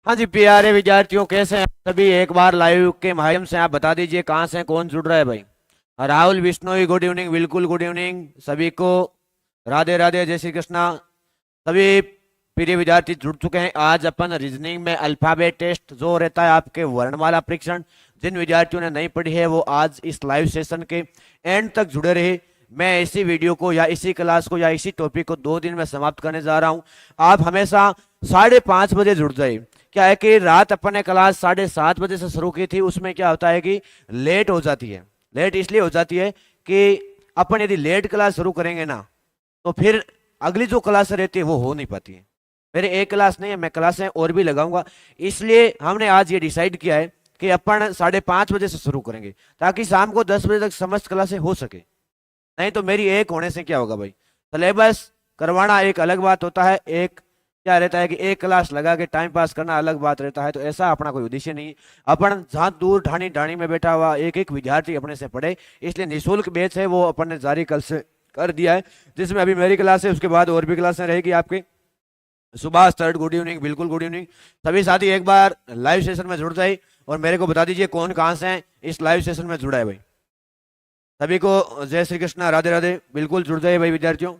हाँ जी, प्यारे विद्यार्थियों, कैसे हैं आप सभी? एक बार लाइव के माध्यम से आप बता दीजिए कहाँ से कौन जुड़ रहा है भाई। Rahul Bishnoi, good evening. बिल्कुल गुड इवनिंग सभी को। राधे राधे, जय श्री कृष्णा। सभी प्रिय विद्यार्थी जुड़ चुके हैं। आज अपन रीजनिंग में अल्फाबेट टेस्ट जो रहता है आपके वर्णमाला परीक्षण, जिन विद्यार्थियों ने नहीं पढ़ी है वो आज इस लाइव सेशन के एंड तक जुड़े रहे। मैं इसी वीडियो को या इसी क्लास को या इसी टॉपिक को 2 दिन में समाप्त करने जा रहा हूं। आप हमेशा 5:30 बजे जुड़ जाइए। क्या है कि रात अपन ने क्लास 7:30 बजे से शुरू की थी, उसमें क्या होता है कि लेट हो जाती है। लेट इसलिए हो जाती है कि अपन यदि लेट क्लास शुरू करेंगे ना तो फिर अगली जो क्लास रहती है वो हो नहीं पाती है। मेरे एक क्लास नहीं है, मैं क्लासें और भी लगाऊंगा। इसलिए हमने आज ये डिसाइड किया है कि अपन 5:30 बजे से शुरू करेंगे ताकि शाम को 10 बजे तक समस्त क्लासें हो सके। नहीं तो मेरी एक होने से क्या होगा भाई। सिलेबस करवाना एक अलग बात होता है, एक क्या रहता है कि एक क्लास लगा के टाइम पास करना अलग बात रहता है। तो ऐसा अपना कोई उद्देश्य नहीं है। अपन जहाँ दूर ढाणी ढाणी में बैठा हुआ एक एक विद्यार्थी अपने से पढ़े, इसलिए निःशुल्क बैच है वो अपन ने जारी कल से कर दिया है, जिसमें अभी मेरी क्लास है, उसके बाद और भी क्लासें रहेगी आपके। Subhash third, good evening. बिल्कुल गुड इवनिंग सभी साथी। एक बार लाइव सेशन में जुड़ जाए और मेरे को बता दीजिए कौन कहाँ से इस लाइव सेशन में जुड़ा है भाई। सभी को जय श्री कृष्णा, राधे राधे। बिल्कुल जुड़ जाइए भाई विद्यार्थियों।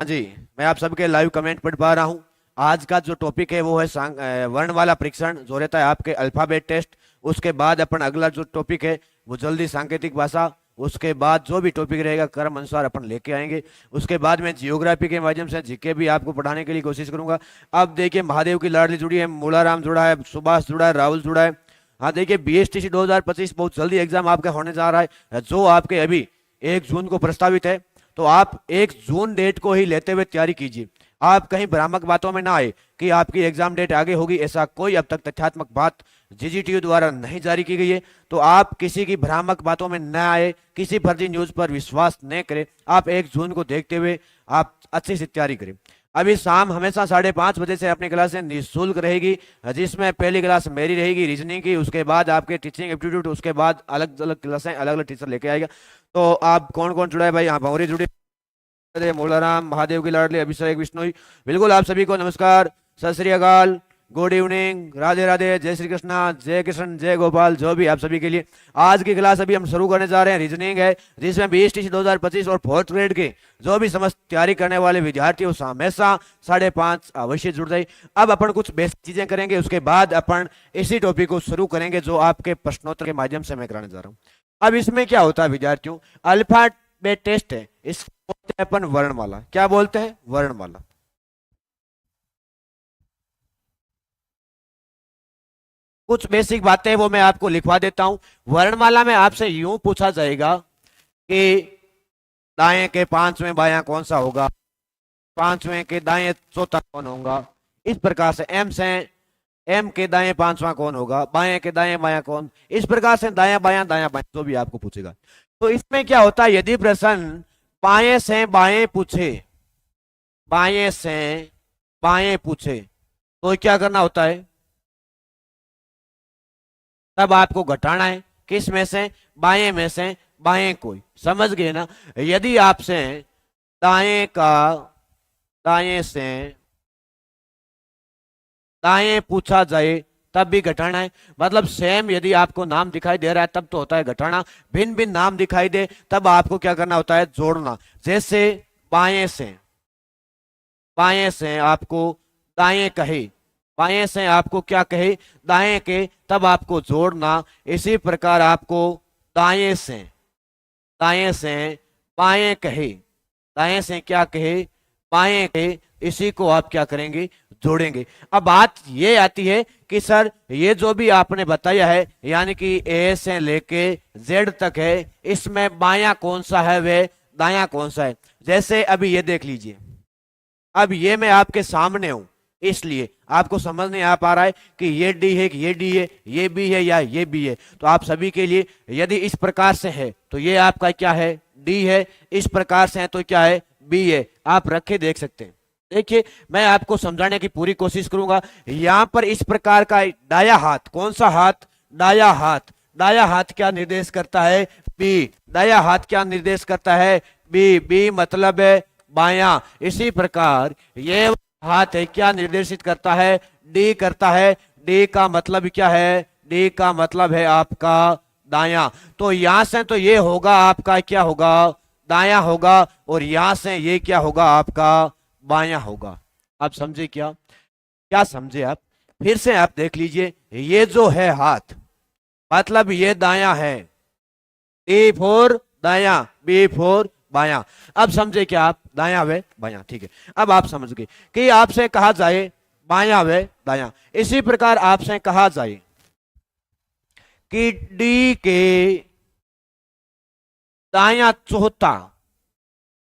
हाँ जी, मैं आप सबके लाइव कमेंट पढ़ पा रहा हूँ। आज का जो टॉपिक है वो है वर्ण वाला परीक्षण जो रहता है आपके अल्फाबेट टेस्ट। उसके बाद अपन अगला जो टॉपिक है वो जल्दी सांकेतिक भाषा। उसके बाद जो भी टॉपिक रहेगा क्रम अनुसार अपन लेके आएंगे। उसके बाद मैं जियोग्राफी के माध्यम से जीके भी आपको पढ़ाने के लिए कोशिश करूंगा। अब देखिए, महादेव की लाडली जुड़ी है, मूलाराम जुड़ा है, सुभाष जुड़ा है, राहुल जुड़ा है। हाँ देखिए, बीएसटीसी 2025 बहुत जल्दी एग्जाम आपका होने जा रहा है, जो आपके अभी 1 जून को प्रस्तावित है। तो आप 1 जून डेट को ही लेते हुए तैयारी कीजिए। आप कहीं भ्रामक बातों में ना आए कि आपकी एग्जाम डेट आगे होगी। ऐसा कोई अब तक तथ्यात्मक बात जीजीटीयू द्वारा नहीं जारी की गई है। तो आप किसी की भ्रामक बातों में न आए, किसी फर्जी न्यूज पर विश्वास न करें। आप 1 जून को देखते हुए आप अच्छी से तैयारी करें। अभी शाम हमेशा 5:30 बजे से अपनी क्लासें निःशुल्क रहेगी, जिसमें पहली क्लास मेरी रहेगी रीजनिंग की, उसके बाद आपके टीचिंग एप्टीट्यूड, उसके बाद अलग अलग क्लासें अलग अलग टीचर लेके आएगा। तो आप कौन कौन जुड़ा है भाई? यहाँ भंवरी जुड़े, मोलाराम, महादेव की लाडली, अभिषेक बिश्नोई। बिल्कुल आप सभी को नमस्कार, सत श्री अकाल, गुड इवनिंग, राधे राधे, जय श्री कृष्णा, जय कृष्ण, जय गोपाल, जो भी आप सभी के लिए। आज की क्लास अभी हम शुरू करने जा रहे हैं, रीजनिंग है, जिसमें बीएसटीसी 2025 और 4th ग्रेड के जो भी समस्त तैयारी करने वाले विद्यार्थी हमेशा 5:30 अवश्य जुड़ जाए। अब अपन कुछ बेसिक चीजें करेंगे, उसके बाद अपन इसी टॉपिक को शुरू करेंगे जो आपके प्रश्नोत्तर के माध्यम से मैं कराने जा रहा हूँ। अब इसमें क्या होता है विद्यार्थियों, अल्फाबेट टेस्ट है, इसको बोलते हैं अपन वर्णमाला। क्या बोलते हैं? वर्णमाला। कुछ बेसिक बातें वो मैं आपको लिखवा देता हूं। वर्णमाला में आपसे यूं पूछा जाएगा कि दाएं के 5वें बायां कौन सा होगा, 5वें के दाएं चौथा कौन होगा, इस प्रकार से। एम से एम के दाएं 5वां कौन होगा, बाएं के दाएं बायां कौन, इस प्रकार से दायां बायां जो भी आपको पूछेगा। तो इसमें क्या होता है, यदि प्रश्न बाएं से बाएं पूछे, बाएं से बाएं पूछे, तो क्या करना होता है? तब आपको घटाना है। किस में से? बाएं में से बाएं कोई। समझ गए ना? यदि आपसे दाएं का दाएं से दाएं पूछा जाए तब भी घटाना है। मतलब सेम यदि आपको नाम दिखाई दे रहा है तब तो होता है घटाना, भिन्न भिन्न नाम दिखाई दे तब आपको क्या करना होता है? जोड़ना। जैसे बाएं से आपको दाएं कहे, बाएं से आपको क्या कहे? दाएं के, तब आपको जोड़ना। इसी प्रकार आपको दाएं से बाएं कहे, दाएं से क्या कहे? बाएं कहे, इसी को आप क्या करेंगे? जोड़ेंगे। अब बात ये आती है कि सर ये जो भी आपने बताया है, यानी कि ए से लेके जेड तक है, इसमें बायां कौन सा है वे दायां कौन सा है? जैसे अभी ये देख लीजिए, अब ये मैं आपके सामने हूं, इसलिए आपको समझ नहीं आ पा रहा है कि ये डी है कि ये डी है, ये बी है या ये बी है। तो आप सभी के लिए, यदि इस प्रकार से है तो ये आपका क्या है? डी है। इस प्रकार से है तो क्या है? बी है। आप रखे देख सकते हैं। देखिए, मैं आपको समझाने की पूरी कोशिश करूंगा। यहां पर इस प्रकार का दाया हाथ, कौन सा हाथ? दाया हाथ। दाया हाथ क्या निर्देश करता है? बी। दाया हाथ क्या निर्देश करता है? बी। बी मतलब है बायां। इसी प्रकार ये हाथ है क्या निर्देशित करता है? डी करता है, डी का मतलब क्या है, डी का मतलब है आपका दाया। तो यहां से तो ये होगा आपका क्या होगा, दाया होगा, और यहां से ये क्या होगा आपका बाया होगा। आप समझे क्या, क्या समझे आप, फिर से आप देख लीजिए, ये जो है हाथ, मतलब ये दाया है, ए फोर दाया, बी फोर बाया। अब समझे क्या आप, दाया वे बाया, ठीक है। अब आप समझ गए कि आपसे कहा जाए बाया वे दाया, इसी प्रकार आपसे कहा जाए कि डी के दाया चौथा,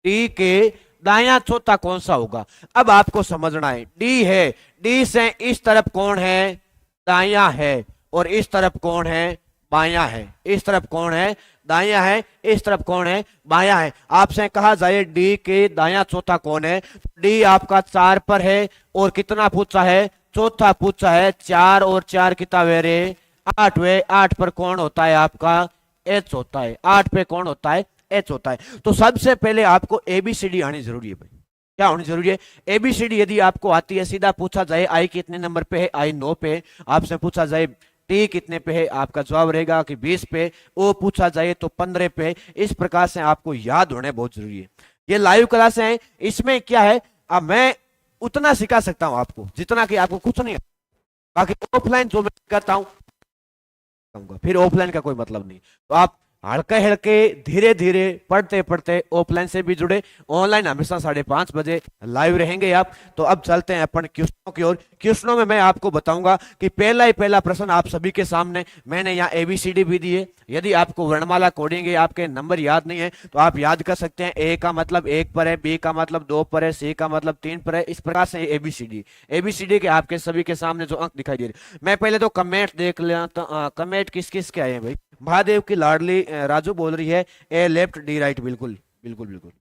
डी के दाया चौथा कौन सा होगा। अब आपको समझना है, डी है, डी से इस तरफ कौन है, दाया है, और इस तरफ कौन है, बाया है। इस तरफ कौन है, दाया है, इस तरफ कौन है, बाया है। आपसे कहा जाए डी के दाया चौथा कौन है, डी आपका 4 पर है, और कितना पूछा है, चौथा पूछा है। 4 और 4 कितना वेरे 8 वे, 8 पर कौन होता है आपका, एच होता है। 8 पे कौन होता है, एच होता है। तो सबसे पहले आपको एबीसीडी आनी जरूरी है भाई, क्या होनी जरूरी है, एबीसीडी यदि आपको आती है, सीधा पूछा जाए आई कितने नंबर पे है, आई 9 पे है। आपसे पूछा जाए टी कितने पे है, आपका जवाब रहेगा कि 20 पे। ओ पूछा जाए तो 15 पे। इस प्रकार से आपको याद होने बहुत जरूरी है। ये लाइव क्लास है, इसमें क्या है, अब मैं उतना सिखा सकता हूं आपको जितना कि आपको कुछ नहीं, बाकी ऑफलाइन जो मैं करता हूं, फिर ऑफलाइन का कोई मतलब नहीं। तो आप हल्के हल्के धीरे धीरे पढ़ते पढ़ते ऑफलाइन से भी जुड़े, ऑनलाइन हमेशा 5:30 बजे लाइव रहेंगे आप। तो अब चलते हैं अपन क्वेश्चनों की ओर। क्वेश्चनों में मैं आपको बताऊंगा कि पहला ही पहला प्रश्न आप सभी के सामने मैंने यहाँ एबीसीडी भी दी है। यदि आपको वर्णमाला कोडिंग आपके नंबर याद नहीं है तो आप याद कर सकते हैं। ए का मतलब 1 पर है, बी का मतलब 2 पर है, सी का मतलब 3 पर है। इस प्रकार से एबीसीडी, एबीसीडी के आपके सभी के सामने जो अंक दिखाई दे रहे। मैं पहले तो कमेंट देख लेता, कमेंट किस किस के आए हैं भाई। महादेव की लाडली राजू बोल रही है ए लेफ्ट डी राइट, बिल्कुल बिल्कुल बिल्कुल।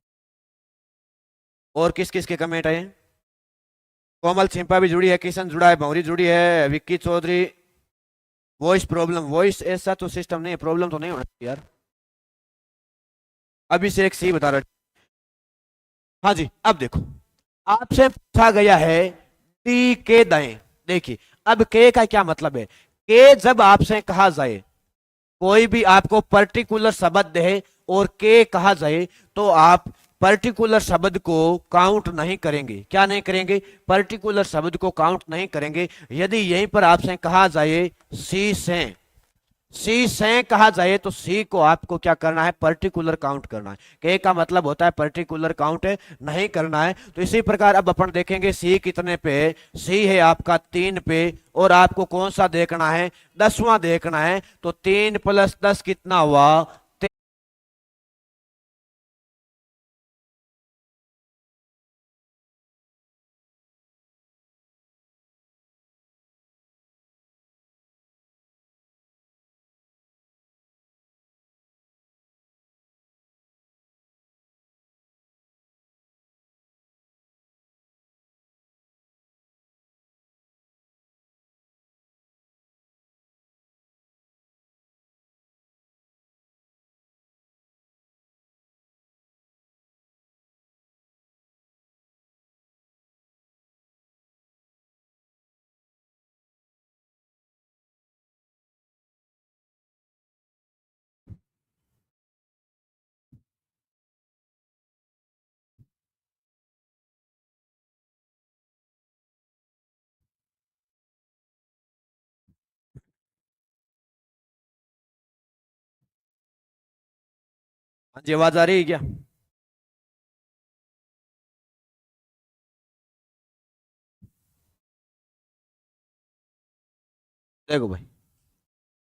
और किस किस के कमेंट आए हैं, कोमल छिंपा भी जुड़ी है, किशन जुड़ा है, भौरी जुड़ी है, Vicky Chaudhary. Voice problem, voice ऐसा तो सिस्टम नहीं है, प्रॉब्लम तो नहीं होना चाहिए यार। अभिषेक सी बता रहा। हाँ जी, अब देखो आपसे पूछा गया है टी के दाएं। देखिए अब के का क्या मतलब है, के जब आपसे कहा जाए, कोई भी आपको पर्टिकुलर शब्द है और के कहा जाए, तो आप पर्टिकुलर शब्द को काउंट नहीं करेंगे। क्या नहीं करेंगे, पर्टिकुलर शब्द को काउंट नहीं करेंगे। यदि यहीं पर आपसे कहा जाए सी से, सी से कहा जाए, तो सी को आपको क्या करना है, पर्टिकुलर काउंट करना है। के का मतलब होता है पर्टिकुलर काउंट है, नहीं करना है। तो इसी प्रकार अब अपन देखेंगे सी कितने पे है, सी है आपका 3 पे, और आपको कौन सा देखना है, 10वां देखना है। तो 3 + 10 कितना हुआ, हाँ जी आवाज आ रही है क्या। देखो भाई,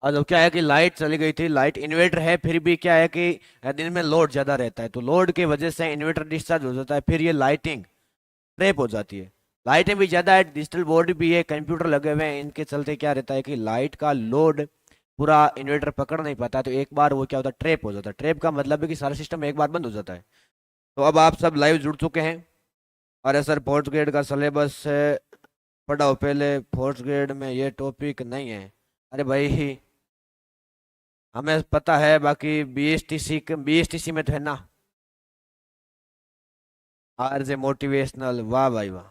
आज अब क्या है कि लाइट चली गई थी, लाइट इन्वर्टर है, फिर भी क्या है कि दिन में लोड ज्यादा रहता है, तो लोड की वजह से इन्वर्टर डिस्चार्ज हो जाता है, फिर ये लाइटिंग ट्रैप हो जाती है। लाइटें भी ज्यादा है, डिजिटल बोर्ड भी है, कंप्यूटर लगे हुए हैं, इनके चलते क्या रहता है कि लाइट का लोड पूरा इन्वर्टर पकड़ नहीं पाता, तो एक बार वो क्या होता है, ट्रैप हो जाता है। ट्रैप का मतलब है कि सारा सिस्टम एक बार बंद हो जाता है। तो अब आप सब लाइव जुड़ चुके हैं। अरे सर फोर्थ ग्रेड का सिलेबस पढ़ाओ पहले, फोर्थ ग्रेड में ये टॉपिक नहीं है। अरे भाई हमें पता है, बाकी बीएसटीसी, बीएसटीसी में तो है ना, आर जे मोटिवेशनल, वाह भाई वाह।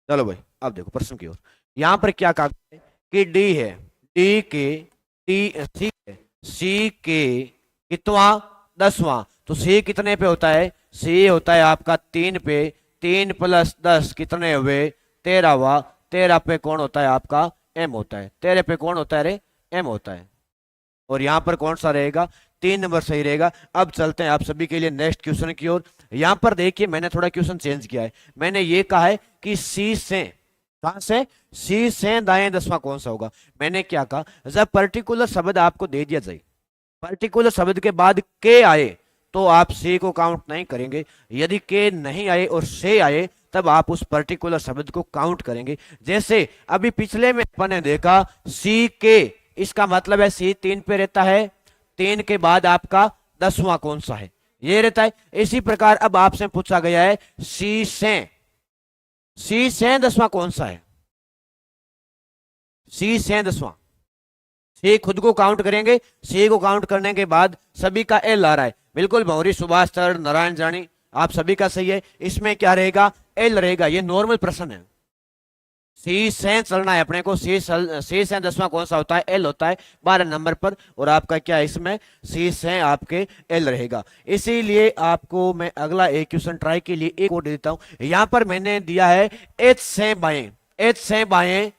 चलो भाई अब देखो प्रश्न की ओर। यहां पर क्या कहा है कि डी है, डी के टी सी है, सी के कितवा 10वां, तो सी कितने पे होता है, सी होता है आपका 3 पे, 3 + 10 कितने हुए 13वां, 13 पे कौन होता है आपका एम होता है, 13 पे कौन होता है रे एम होता है। और यहां पर कौन सा रहेगा 3 नंबर सही रहेगा। अब चलते हैं आप सभी के लिए नेक्स्ट क्वेश्चन की ओर। यहां पर देखिए मैंने थोड़ा क्वेश्चन चेंज किया है, मैंने ये कहा है कि सी से, कहां से, सी से दाएं 10वां कौन सा होगा। मैंने क्या कहा, जब पर्टिकुलर शब्द आपको दे दिया जाए, पर्टिकुलर शब्द के बाद के आए तो आप सी को काउंट नहीं करेंगे, यदि के नहीं आए और से आए तब आप उस पर्टिकुलर शब्द को काउंट करेंगे। जैसे अभी पिछले में अपन ने देखा सी के, इसका मतलब है सी 3 पे रहता है, 3 के बाद आपका 10वां कौन सा है ये रहता है। इसी प्रकार अब आपसे पूछा गया है सी से 10वां कौन सा है, सी से 10वां, सी खुद को काउंट करेंगे, सी को काउंट करने के बाद सभी का एल आ रहा है, बिल्कुल भौरी, सुभाष सर, नारायण जानी, आप सभी का सही है। इसमें क्या रहेगा एल रहेगा, ये नॉर्मल प्रश्न है। सी से चलना है अपने को, सी से 10वां कौन सा होता है एल होता है 12 नंबर पर, और आपका क्या है इसमें सी से आपके एल रहेगा। इसीलिए आपको मैं अगला एक क्वेश्चन ट्राई के लिए एक और देता हूं। यहां पर मैंने दिया है एच से बाएं, एच से बाएं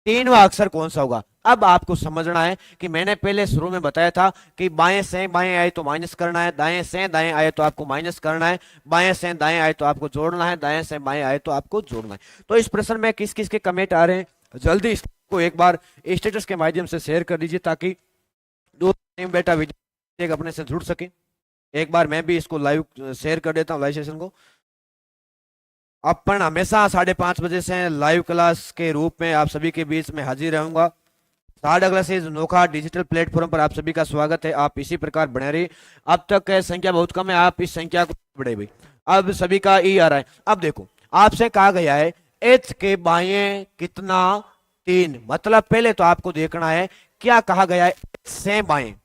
3वां अक्षर कौन सा होगा। अब आपको समझना है कि मैंने पहले शुरू में बताया था कि बाएं से बाएं आए तो माइनस करना है, दाएं से दाएं आए तो आपको माइनस करना है, बाएं से दाएं आए तो आपको जोड़ना है, दाएं से बाएं आए तो आपको जोड़ना है। तो इस प्रश्न में किस किस के कमेंट आ रहे हैं जल्दी इसको एक बार स्टेटस के माध्यम से शेयर कर दीजिए, ताकि दो तीन बेटा विद्यार्थी अपने से जुड़ सके। एक बार मैं भी इसको लाइव शेयर कर देता हूँ, लाइव सेशन को। अपन हमेशा 5:30 बजे से लाइव क्लास के रूप में आप सभी के बीच में हाजिर रहूंगा। साढ़ा क्लासेज नोखा डिजिटल प्लेटफॉर्म पर आप सभी का स्वागत है, आप इसी प्रकार बने रहिए। अब तक संख्या बहुत कम है, आप इस संख्या को बढ़े भाई। अब सभी का ई आ रहा है। अब देखो आपसे कहा गया है एच के बाएं कितना 3, मतलब पहले तो आपको देखना है क्या कहा गया है, एच से बाएं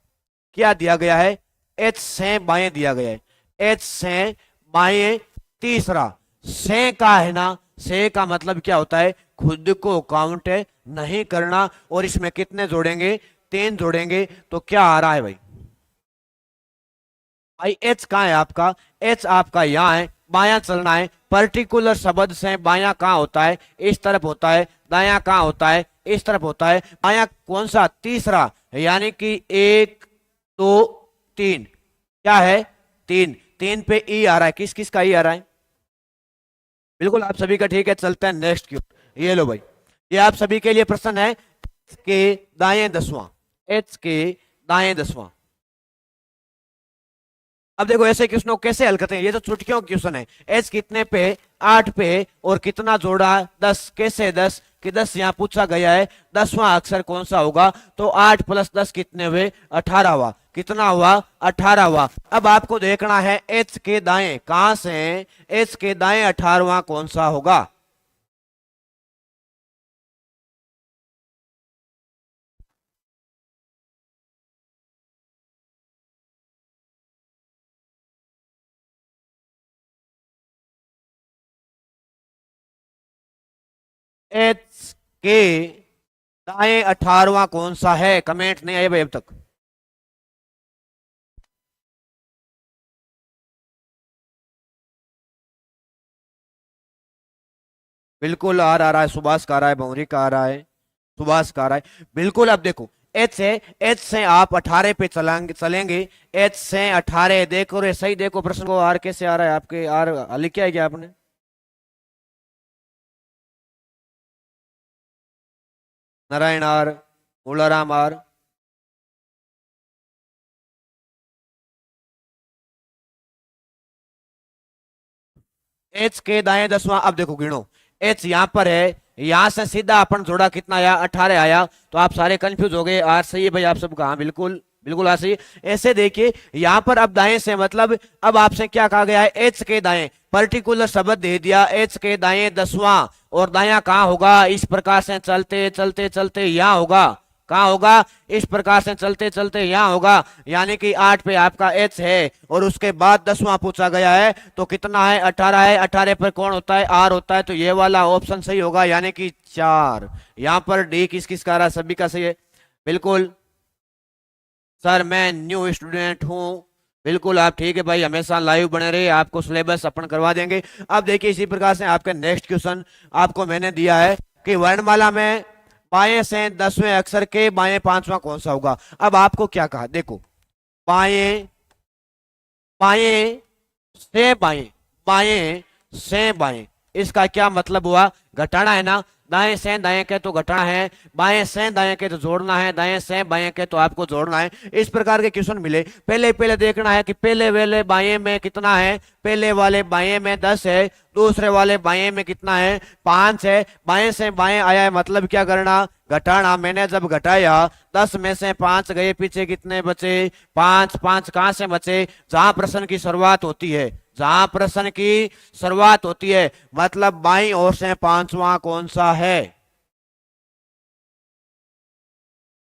क्या दिया गया है, एच से बाएं दिया गया है, एच से बाएं तीसरा से का है ना, से का मतलब क्या होता है खुद को काउंट नहीं करना, और इसमें कितने जोड़ेंगे 3 जोड़ेंगे, तो क्या आ रहा है भाई, भाई एच कहां है आपका, एच आपका यहां है, बायां चलना है, पर्टिकुलर शब्द से बायां कहां होता है इस तरफ होता है, दायां कहां होता है इस तरफ होता है, बायां कौन सा तीसरा, यानी कि 1 2 3 क्या है 3, 3 पे ई आ रहा है, किस किस का ई आ रहा है, बिल्कुल आप सभी का ठीक है। चलते हैं नेक्स्ट क्यू, ये लो भाई, ये आप सभी के लिए प्रश्न है एच के दाएं 10वां, एच के दाएं 10वां। अब देखो ऐसे क्वेश्चन कैसे हल करते हैं, ये तो चुटकियों क्वेश्चन है। एच कितने पे 8 पे, और कितना जोड़ा 10, कैसे 10 कि 10 यहाँ पूछा गया है 10वां अक्षर कौन सा होगा, तो 8 + 10 कितने हुए 18वां, कितना हुआ 18वां। अब आपको देखना है एच के दाएं, कहां से एच के दाएं 18वां कौन सा होगा। एच के दाएं 18वां कौन सा है, कमेंट नहीं आए भाई अब तक। बिल्कुल आ रहा है, सुभाष का आ रहा है, भौरी का आ रहा है, सुभाष का आ रहा है बिल्कुल। अब देखो एच है, एच से आप 18 पे चलेंगे, एच से 18 देखो रे सही, देखो प्रश्न को आर कैसे आ रहा है आपके, आर लिख क्या है क्या आपने, Narayan R, Mularam R, H के दाएं 10वां। अब देखो गिनो, एच यहां पर है, यहां से सीधा अपन जोड़ा कितना आया 18 आया, तो आप सारे कंफ्यूज हो गए। आर सही है भाई आप सबका, हाँ बिल्कुल बिल्कुल आ सही। ऐसे देखिए यहां पर अब दाएं से मतलब अब आपसे क्या कहा गया है, एच के दाएं पर्टिकुलर शब्द दे दिया, एच के दाएं 10वां, और दाया कहां होगा, इस प्रकार से चलते चलते चलते यहां होगा, कहाँ होगा, इस प्रकार से चलते चलते यहाँ होगा, यानी कि 8 पे आपका एच है और उसके बाद 10वां पूछा गया है तो कितना है, 18 है। 18 पर कौन होता है, आर होता है, तो ये वाला ऑप्शन सही होगा, यानी कि 4। यहाँ पर डी किस किस का रहा, सभी का सही है बिल्कुल। सर मैं न्यू स्टूडेंट हूँ, बिल्कुल आप ठीक है भाई, हमेशा लाइव बने रहिए, आपको सिलेबस अपन करवा देंगे। अब देखिए इसी प्रकार से आपका नेक्स्ट क्वेश्चन आपको मैंने दिया है कि वर्णमाला में बाएं से 10वें अक्षर के बाएं 5वां कौन सा होगा। अब आपको क्या कहा, देखो बाएं बाएं से बाएं, बाएं से बाएं, इसका क्या मतलब हुआ, घटाना है ना, दाएं से दाएं के तो घटाना है, बाएं से दाएं के तो जोड़ना है, दाएं से बाएं के तो आपको जोड़ना है। इस प्रकार के क्वेश्चन मिले, पहले पहले देखना है कि पहले वाले बाएं में कितना है, पहले वाले बाएं में 10 है, दूसरे वाले बाएं में कितना है, 5 है। बाएं से बाएं आया है मतलब क्या करना, घटाना। मैंने जब घटाया 10 में से 5 गए, पीछे कितने बचे, 5। 5 कहां से बचे, जहां प्रश्न की शुरुआत होती है, जहां प्रश्न की शुरुआत होती है, मतलब बाईं ओर से 5वां कौन सा है।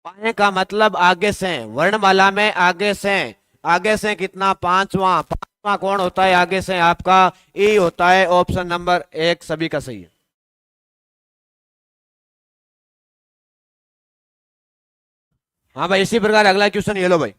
बाएं का मतलब आगे से, वर्णमाला में आगे से, आगे से कितना, 5वां। 5वां कौन होता है आगे से, आपका ई होता है। ऑप्शन नंबर 1 सभी का सही है। हाँ भाई, इसी प्रकार अगला क्वेश्चन ये लो भाई,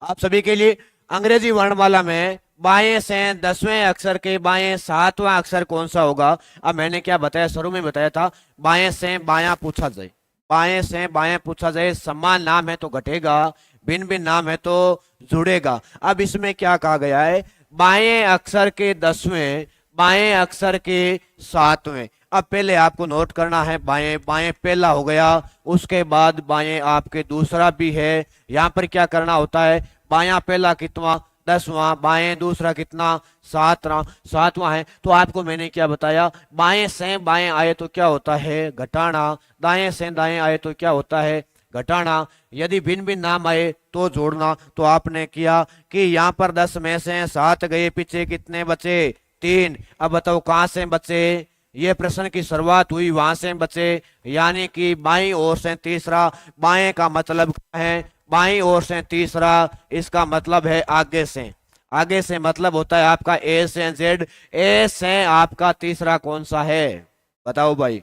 आप सभी के लिए। अंग्रेजी वर्णमाला में बाएं से 10वें अक्षर के बाएं 7वां अक्षर कौन सा होगा। अब मैंने क्या बताया, शुरू में बताया था, बाएं से बायां पूछा जाए, बाएं से बाएं पूछा जाए, समान नाम है तो घटेगा, भिन्न भिन्न नाम है तो जुड़ेगा। अब इसमें क्या कहा गया है, बाएं अक्षर के 10वें, बाएं अक्षर के 7वें। अब पहले आपको नोट करना है, बाएं बाएं पहला हो गया, उसके बाद बाएं आपके दूसरा भी है। यहाँ पर क्या करना होता है, बायां पहला कितना, 10वां, बाएं दूसरा कितना, 7वां है। तो आपको मैंने क्या बताया, बाएं से बाएं आए तो क्या होता है, घटाना, दाएं से दाएं आए तो क्या होता है, घटाना। यदि भिन्न भिन्न नाम आए तो जोड़ना। तो आपने किया कि यहाँ पर 10 में से 7 गए, पीछे कितने बचे, 3। अब बताओ कहां से बचे, ये प्रश्न की शुरुआत हुई वहां से बचे, यानी कि बाईं ओर से तीसरा। बाएं का मतलब क्या है, बाईं ओर से तीसरा, इसका मतलब है आगे से। आगे से मतलब होता है आपका ए से जेड, ए से आपका तीसरा कौन सा है, बताओ भाई।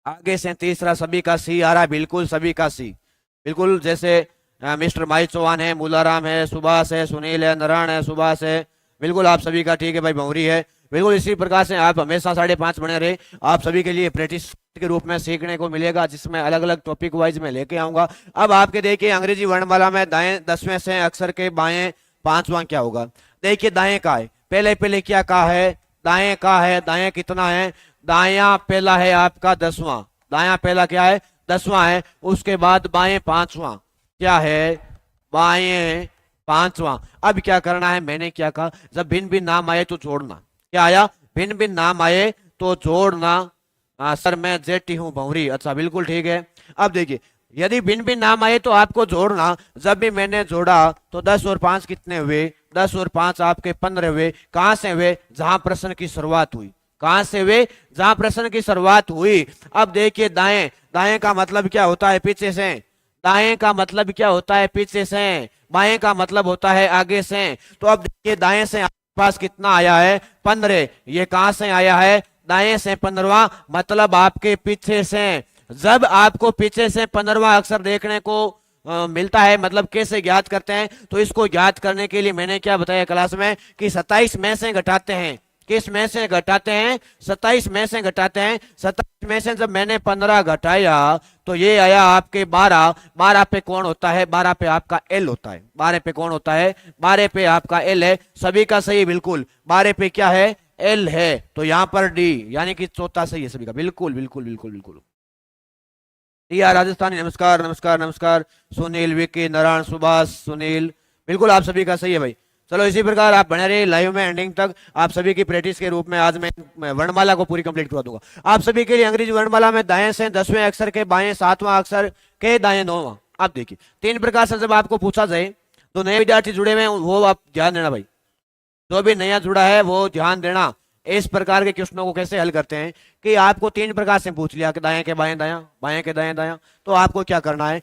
आगे से तीसरा सभी का सी आ रहा है, बिल्कुल सभी का सी, बिल्कुल। जैसे मिस्टर माई चौहान है, मुलाराम है, सुभाष है, सुनील है, नारायण है, सुभाष है, बिल्कुल आप सभी का ठीक है भाई, भौरी है, बिल्कुल। इसी प्रकार से आप हमेशा 5:30 बने रहे, आप सभी के लिए प्रैक्टिस के रूप में सीखने को मिलेगा, जिसमें अलग अलग टॉपिक वाइज में लेके आऊंगा। अब आपके देखिए अंग्रेजी वर्णमाला में दाएं 10वें से अक्षर के बाएं 5वां क्या होगा। देखिए दाएं का है, पहले पहले क्या कहा है, दाएं का है, दाएं कितना है, दाया पहला है आपका 10वां, दाया पहला क्या है, 10वां है। उसके बाद बाएं 5वां क्या है, बाएं 5वां। अब क्या करना है, मैंने क्या कहा, जब भिन्न भिन्न नाम आए तो जोड़ना। क्या आया, भिन्न भिन्न नाम आए तो जोड़ना। सर मैं जेटी हूं भौरी, अच्छा बिल्कुल ठीक है। अब देखिए यदि भिन्न भिन्न नाम आए तो आपको जोड़ना। जब भी मैंने जोड़ा तो 10 और 5 कितने हुए, 10 और 5 आपके 15 हुए। कहां से हुए, जहां प्रश्न की शुरुआत हुई, कहां से हुए, जहां प्रश्न की शुरुआत हुई। अब देखिए दाएं, दाएं का मतलब क्या होता है, पीछे से। दाएं का मतलब क्या होता है, पीछे से। बाएं का मतलब होता है आगे से। तो अब देखिए दाएं से आपके पास कितना आया है, 15। ये कहां से आया है, दाएं से 15वां, मतलब आपके पीछे से। जब आपको पीछे से 15वां अक्षर देखने को मिलता है, मतलब कैसे ज्ञात करते हैं, तो इसको ज्ञात करने के लिए मैंने क्या बताया क्लास में कि 27 में से घटाते हैं। किस में से घटाते हैं, 27 में से घटाते हैं। 27 में से जब मैंने 15 घटाया तो ये आया आपके 12। 12 पे कौन होता है, 12 पे आपका एल होता है। 12 पे कौन होता है, 12 पे आपका एल है। सभी का सही बिल्कुल, 12 पे क्या है, एल है। तो यहाँ पर डी यानी कि चौथा सही है सभी का, बिल्कुल बिल्कुल बिल्कुल बिल्कुल। राजस्थानी नमस्कार नमस्कार नमस्कार, सुनील विकी नारायण सुभाष सुनील, बिल्कुल आप सभी का सही है भाई। चलो इसी प्रकार आप बने रहिए लाइव में, एंडिंग तक आप सभी की प्रैक्टिस के रूप में आज मैं वर्णमाला को पूरी कंप्लीट करवा दूंगा आप सभी के लिए। अंग्रेजी वर्णमाला में दाएं से 10वें अक्षर के बाएं 7वां अक्षर के दाएं 9वां। आप देखिए 3 प्रकार से जब आपको पूछा जाए तो नए विद्यार्थी जुड़े हुए वो आप ध्यान देना भाई, जो भी नया जुड़ा है वो ध्यान देना। इस प्रकार के क्वेश्चनों को कैसे हल करते हैं कि आपको तीन प्रकार से पूछ लिया कि दाएं के बाएं दायां, बाएं के दाएं दायां, तो आपको क्या करना है,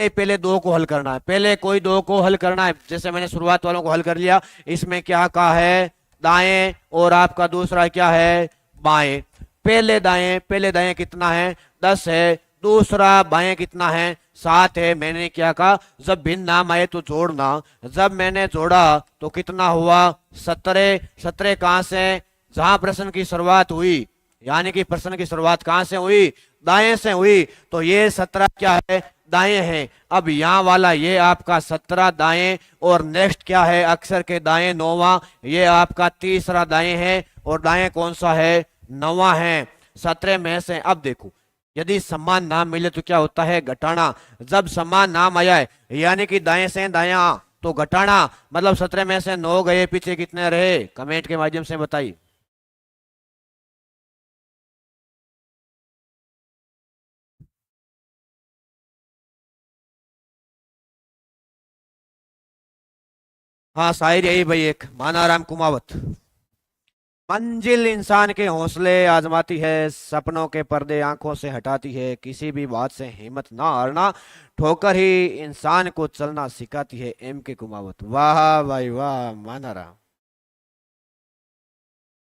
पहले दो को हल करना है, पहले कोई दो को हल करना है। जैसे मैंने शुरुआत वालों को हल कर लिया, इसमें क्या कहा है, दाएं, और आपका दूसरा क्या है, बाएं। पहले दाएं कितना है, 10 है, दूसरा बाएं कितना है, 7 है। मैंने क्या कहा, जब भिन्न नाम आए तो जोड़ना, जब मैंने जोड़ा तो कितना हुआ, 17। 17 कहां से, जहां प्रश्न की शुरुआत हुई, यानी कि प्रश्न की शुरुआत कहां से हुई, दाएं से हुई, तो ये 17 क्या है, दाएं है। अब यहां वाला ये आपका 17 दाएं, और नेक्स्ट क्या है, अक्षर के दाएं 9वां, ये आपका तीसरा दाएं है, और दाएं कौन सा है, 9वां है। 17 में से अब देखो, यदि समान नाम मिले तो क्या होता है, घटाना। जब समान नाम आया है, यानी कि दाएं से दायां, तो घटाना, मतलब 17 में से 9 गए, पीछे कितने रहे, कमेंट के माध्यम से बताइए। हाँ शायर यही भाई, एक मानाराम कुमावत। मंजिल इंसान के हौसले आजमाती है, सपनों के पर्दे आंखों से हटाती है, किसी भी बात से हिम्मत ना हारना, ठोकर ही इंसान को चलना सिखाती है। एम के कुमावत। वाह भाई वाह, मानाराम।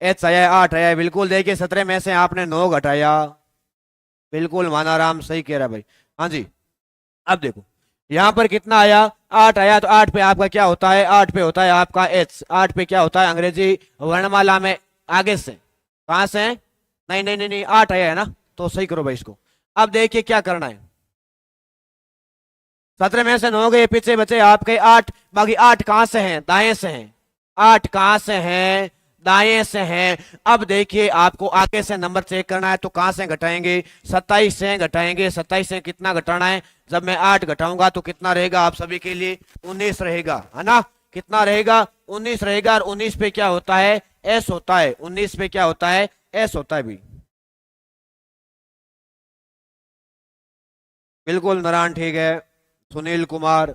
एच आया, 8 आया, बिल्कुल। देखिए 17 में से आपने 9 घटाया, बिल्कुल मानाराम सही कह रहा भाई। हाँ जी। अब देखो यहां पर कितना आया, 8 आया, तो 8 पे आपका क्या होता है, 8 पे होता है आपका एच। 8 पे क्या होता है, अंग्रेजी वर्णमाला में आगे से, कहां से, नहीं नहीं नहीं नहीं, 8 आया है ना, तो सही करो भाई इसको। अब देखिए क्या करना है, 17 में से 9 गए, पीछे बचे आपके 8, बाकी 8 कहां से हैं, दाएं से हैं। 8 कहां से हैं, दाएं से हैं। अब देखिए आपको आगे से नंबर चेक करना है, तो कहां से घटाएंगे, 27 से घटाएंगे। 27 से कितना घटाना है, जब मैं 8 घटाऊंगा तो कितना रहेगा आप सभी के लिए, 19 रहेगा, है ना। कितना रहेगा, 19 रहेगा। और 19 पे क्या होता है, एस होता है। 19 पे क्या होता है, एस होता है भी। बिल्कुल नारायण ठीक है। सुनील कुमार,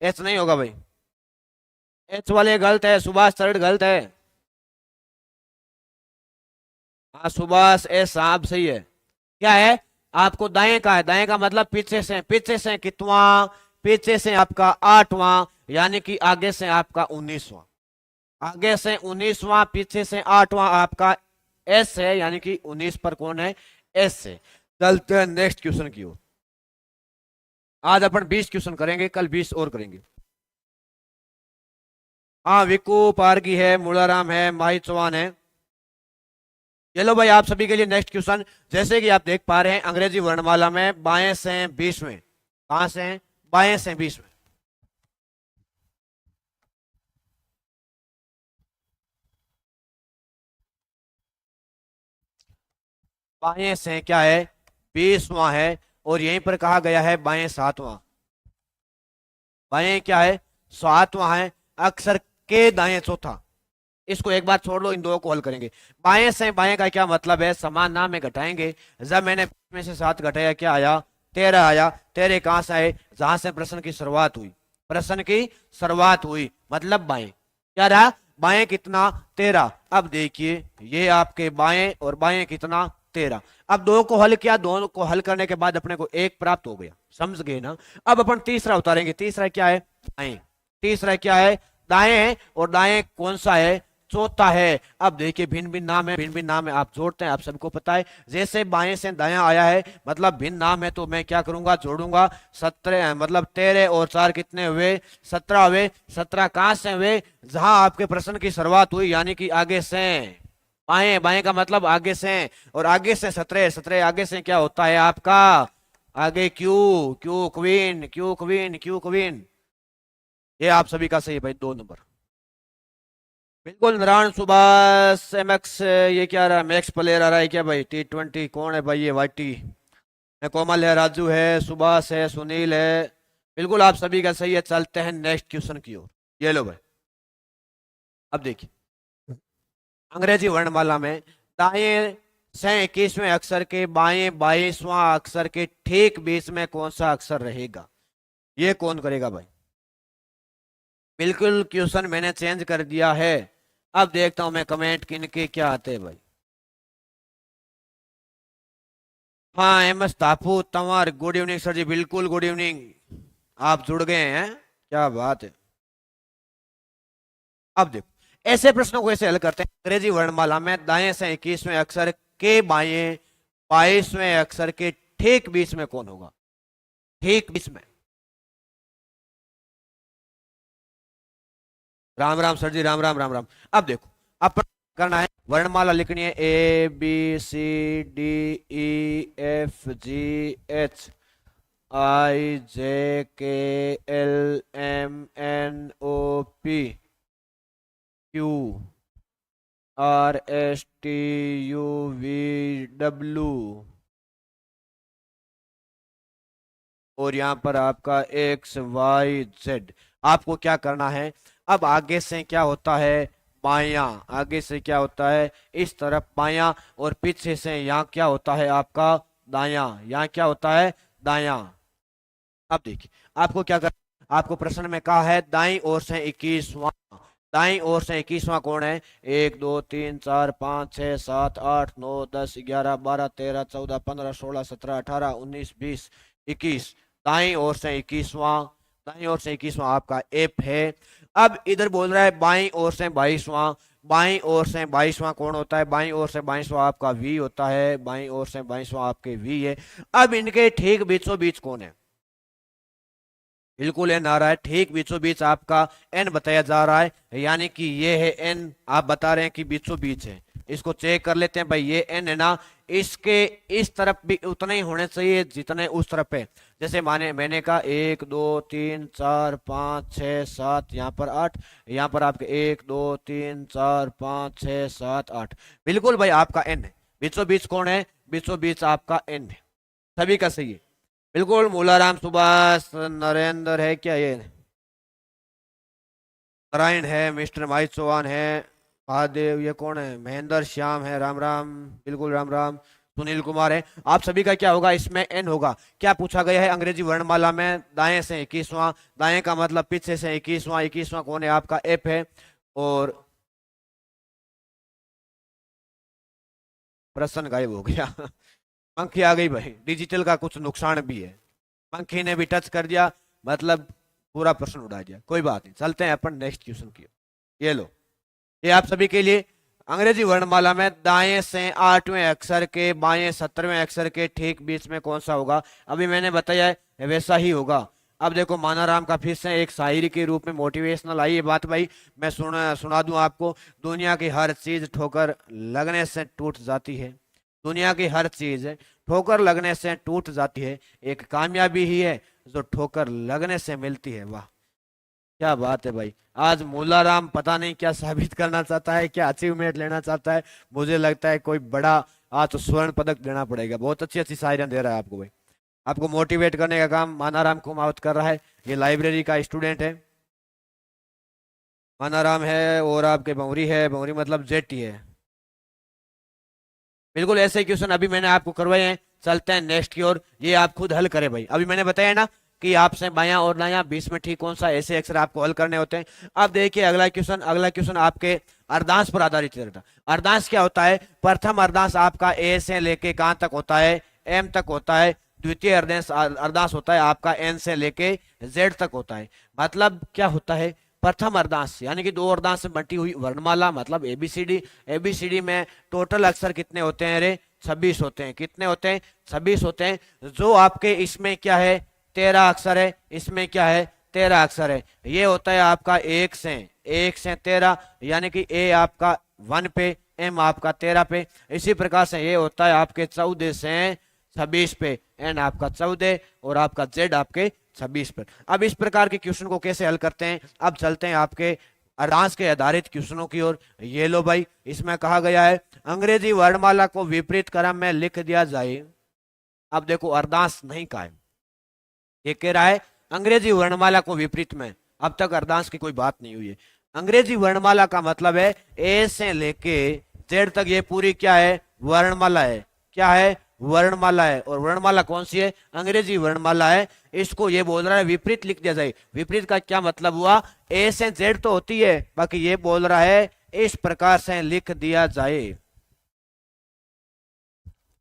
एच नहीं होगा भाई, एच वाले गलत है, सुभाष तरड़ गलत है। हाँ सुभाष एस साहब सही है। क्या है, आपको दाएं का है, दाएं का मतलब पीछे से, पीछे से कितवा, पीछे से आपका 8वां, यानी कि आगे से आपका 19वां, आगे से 19वां, पीछे से 8वां आपका एस है, यानी कि 19 पर कौन है, एस है। चलते हैं नेक्स्ट क्वेश्चन की ओर। आज अपन 20 क्वेश्चन करेंगे, कल 20 और करेंगे। हाँ विकू पारगी है, मुलाराम है, माही चौहान है। चलो भाई आप सभी के लिए नेक्स्ट क्वेश्चन। जैसे कि आप देख पा रहे हैं, अंग्रेजी वर्णमाला में बाएं से 20वें, कहां से हैं, बाएं से 20वें। बाएं से क्या है, 20वां है, और यहीं पर कहा गया है बाएं 7वां। बाएं क्या है, 7वां है, अक्षर के दाएं चौथा। इसको एक बार छोड़ लो, इन दो को हल करेंगे। बाएं से बाएं का क्या मतलब है, समान नाम में घटाएंगे। जब मैंने में से 7 घटाया, क्या आया, 13 आया। 13 कहां से आए, जहां से प्रश्न की शुरुआत हुई, प्रश्न की शुरुआत हुई, मतलब बाएं। क्या रहा, बाएं कितना, 13। अब देखिए ये आपके बाएं, और बाएं कितना, 13। अब दो को हल किया, दोनों को हल करने के बाद अपने को एक प्राप्त हो गया, समझ गए ना। अब अपन तीसरा उतारेंगे। तीसरा क्या है, दाएं। तीसरा क्या है, दाएं है, और दाएं कौन सा है, चौथा है। अब देखिए भिन्न भिन्न नाम है, भिन्न भिन्न नाम है, आप जोड़ते हैं, आप सबको पता है। जैसे बाएं से दायां आया है, मतलब भिन्न नाम है, तो मैं क्या करूंगा, जोड़ूंगा। 17 मतलब 13 और 4 कितने हुए, 17 हुए। 17 कहां से हुए, जहां आपके प्रश्न की शुरुआत हुई, यानी कि आगे से। बाएं, बाएं का मतलब आगे से, और आगे से 17, 17 आगे से क्या होता है आपका, आगे Q, Q queen, Q queen, Q queen. ये आप सभी का सही है भाई, 2 नंबर। बिल्कुल नारायण सुभाष एमएक्स, ये क्या रहा, मैक्स प्लेयर आ रहा है क्या भाई, T20 कौन है भाई, ये वाईटी है, कोमल है, राजू है, सुभाष है, सुनील है। बिल्कुल आप सभी का सही है। चलते हैं नेक्स्ट क्वेश्चन की ओर। ये लो भाई, अब देखिए अंग्रेजी वर्णमाला में दाएं से 21वें अक्षर के बाएं 22वां अक्षर के ठीक बीच में कौन सा अक्षर रहेगा, ये कौन करेगा भाई। बिल्कुल क्वेश्चन मैंने चेंज कर दिया है। अब देखता हूं मैं कमेंट किनके क्या आते हैं भाई। हाँ M S Tapu Tanwar, good evening sir ji, बिल्कुल गुड इवनिंग। आप जुड़ गए हैं, क्या बात है। अब देखो ऐसे प्रश्नों को ऐसे हल करते हैं। अंग्रेजी वर्णमाला में दाएं से 21वें अक्षर के बाएं 22वें अक्षर के ठीक बीच में कौन होगा? ठीक बीच में। राम राम सर जी, राम राम राम राम। अब देखो अब करना है, वर्णमाला लिखनी है A B C D E F G H I J K L M N O P Q R S T U V W, और यहाँ पर आपका एक्स वाई जेड। आपको क्या करना है, अब आगे से क्या होता है बायां, आगे से क्या होता है इस तरफ बायां, और पीछे से यहाँ क्या होता है आपका दायां, यहाँ क्या होता है दायां। अब देखिए आपको क्या कर, आपको प्रश्न में कहा है दाईं ओर से 21वां, दाईं ओर से 21वां कौन है? 1 2 3 4 5 6 7 8 9 10 11 12 13 14 15 16 17 18 19 20 21, दाईं ओर से 21वां, दाईं ओर से 21वां आपका एफ है। अब इधर बोल रहा है बाईं ओर से 22वां, बाईं ओर से 22वां कौन होता है? बाईं ओर से 22वां आपका वी होता है, बाईं ओर से 22वां आपके वी है। अब इनके ठीक बीचों बीच कौन है? बिल्कुल एन आ रहा है, ठीक बीचों बीच आपका एन बताया जा रहा है, यानी कि ये है एन, आप बता रहे हैं कि बीचों बीच है। इसको चेक कर लेते हैं भाई, ये एन है ना, इसके इस तरफ भी उतना ही होने चाहिए जितने उस तरफ है। जैसे माने मैंने कहा 1 2 3 4 5 6 7, यहाँ पर 8, यहाँ पर आपके 1 2 3 4 5 6 7 8, बिल्कुल भाई आपका एन है। बीचों बीच कौन है? बीचों बीच आपका एन है, सभी का सही है। बिल्कुल मूलाराम सुभाष नरेंद्र है क्या, ये नारायण है, मिस्टर भाई चौहान है, महादेव, ये कौन है महेंद्र श्याम है, राम राम, बिल्कुल राम राम, सुनील कुमार है। आप सभी का क्या होगा इसमें एन होगा। क्या पूछा गया है अंग्रेजी वर्णमाला में दाएं से 21वां, दाएं का मतलब पीछे से 21वां, 21वां कौन है आपका एफ है। और प्रश्न गायब हो गया पंखी आ गई भाई, डिजिटल का कुछ नुकसान भी है, पंखी ने भी टच कर दिया, मतलब पूरा प्रश्न उड़ा दिया। कोई बात नहीं, चलते हैं अपन नेक्स्ट क्वेश्चन की। ये लो, ये आप सभी के लिए, अंग्रेजी वर्णमाला में दाएं से 8वें अक्षर के बाएं 17वें अक्षर के ठीक बीच में कौन सा होगा? अभी मैंने बताया है वैसा ही होगा। अब देखो मानाराम का फिर से एक शायरी के रूप में मोटिवेशनल आई ये बात भाई, मैं सुना दूं आपको। दुनिया की हर चीज ठोकर लगने से टूट जाती है, दुनिया की हर चीज ठोकर लगने से टूट जाती है, एक कामयाबी ही है जो ठोकर लगने से मिलती है। वाह क्या बात है भाई, आज मूलाराम पता नहीं क्या साबित करना चाहता है, क्या अचीवमेंट लेना चाहता है। मुझे लगता है कोई बड़ा आज तो स्वर्ण पदक देना पड़ेगा, बहुत अच्छी अच्छी शायरियां दे रहा है आपको भाई। आपको मोटिवेट करने का काम मानाराम कुमावत कर रहा है, ये लाइब्रेरी का स्टूडेंट है मानाराम है, और आपके भंवरी है, भंवरी मतलब जेटी है। बिल्कुल ऐसे क्वेश्चन अभी मैंने आपको करवाए हैं। चलते हैं नेक्स्ट की ओर, ये आप खुद हल करें भाई। अभी मैंने बताया ना कि आपसे बायां और दायां बीच में ठीक कौन सा, ऐसे अक्षर आपको हल करने होते हैं। अब देखिए अगला क्वेश्चन, अगला क्वेश्चन आपके अर्धांश पर आधारित रहता है। अर्धांश क्या होता है? प्रथम अर्धांश आपका ए से लेके कहां तक होता है? एम तक होता है। द्वितीय अर्धांश अर्धांश होता है आपका एन से लेके जेड तक होता है। मतलब क्या होता है? प्रथम अर्धांश यानी कि दो अर्धांश से बटी हुई वर्णमाला, मतलब एबीसीडी। एबीसीडी में टोटल अक्षर कितने होते हैं रे? 26 होते हैं। कितने होते हैं? 26 होते हैं। जो आपके इसमें क्या है? 13 अक्षर है। इसमें क्या है? 13 अक्षर है। ये होता है आपका 1 से 13, यानी कि ए आपका 1 पे, एम आपका 13 पे। इसी प्रकार से ये होता है आपके 14 से 26 पे, एन आपका 14 और आपका जेड आपके 26 पर। अब इस प्रकार के क्वेश्चन को कैसे हल करते हैं, अब चलते हैं आपके अर्धांश के आधारित क्वेश्चनों की ओर। ये लो भाई, इसमें कहा गया है अंग्रेजी वर्णमाला को विपरीत क्रम में लिख दिया जाए। अब देखो अर्धांश नहीं कहा है, ये कह रहा है अंग्रेजी वर्णमाला को विपरीत में। अब तक अर्धांश की कोई बात नहीं हुई है। अंग्रेजी वर्णमाला का मतलब है ए से लेके जेड तक ये पूरी क्या है? वर्णमाला है। क्या है? वर्णमाला है। और वर्णमाला कौन सी है? अंग्रेजी वर्णमाला है। इसको ये बोल रहा है विपरीत लिख दिया जाए। विपरीत का क्या मतलब हुआ? ए से जेड तो होती है, बाकी ये बोल रहा है इस प्रकार से लिख दिया जाए।